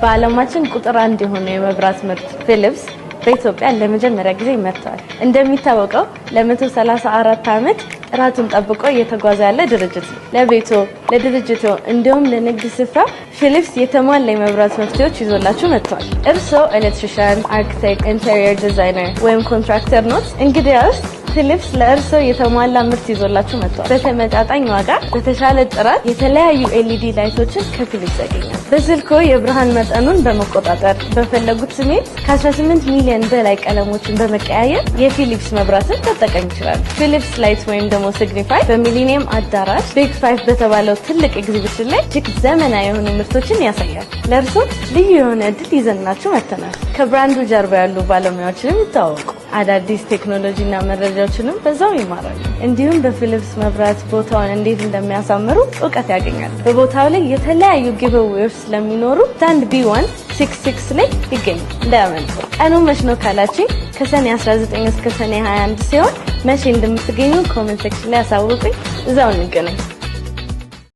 በዓለማችን ቁጥር 1 የሆነ የመብራት ምርት ፊሊፕስ በኢትዮጵያ ለመጀመሪያ ጊዜ መጥቷል። እንደሚታወቀው ለ134 ዓመት ጥራቱን ጠብቆ እየተጓዘ ያለ ድርጅት ነው። ለቤቶ፣ ለድርጅቶ እንዲሁም ለንግድ ስፍራ ፊሊፕስ የተሟላ የመብራት መፍትሄዎች ይዞላችሁ መጥቷል። እርስዎ ኤሌክትሪሻን፣ አርኪቴክት፣ ኢንቴሪየር ዲዛይነር ወይም ኮንትራክተር ኖት? እንግዲያውስ ፊሊፕስ ለእርስዎ የተሟላ ምርት ይዞላችሁ መጥቷል። በተመጣጣኝ ዋጋ፣ በተሻለ ጥራት የተለያዩ ኤልኢዲ ላይቶችን ከፊሊፕስ ያገኛል። በስልክዎ የብርሃን መጠኑን በመቆጣጠር በፈለጉት ስሜት ከ18 ሚሊዮን በላይ ቀለሞችን በመቀያየር የፊሊፕስ መብራትን መጠቀም ይችላሉ። ፊሊፕስ ላይት ወይም ደግሞ ሲግኒፋይ በሚሊኒየም አዳራሽ ቢግ 5 በተባለው ትልቅ ኤግዚቢሽን ላይ እጅግ ዘመናዊ የሆኑ ምርቶችን ያሳያል። ለእርስዎ ልዩ የሆነ እድል ይዘንላችሁ መጥተናል። ከብራንዱ ጀርባ ያሉ ባለሙያዎችንም ይተዋወቁ። አዳዲስ ቴክኖሎጂና መረጃዎችንም በዛው ይማራሉ። እንዲሁም በፊሊፕስ መብራት ቦታውን እንዴት እንደሚያሳምሩ እውቀት ያገኛሉ። በቦታው ላይ የተለያዩ ጊቭአዌዎች ስለሚኖሩ ስታንድ B1 66 ላይ ይገኛል። እንዳያመልጡ። ቀኑ መች ነው ካላችሁ ከሰኔ 19 እስከ ሰኔ 21 ሲሆን መቼ እንደምትገኙ ኮሜንት ሴክሽን ላይ አሳውቁኝ። እዛው እንገናኝ።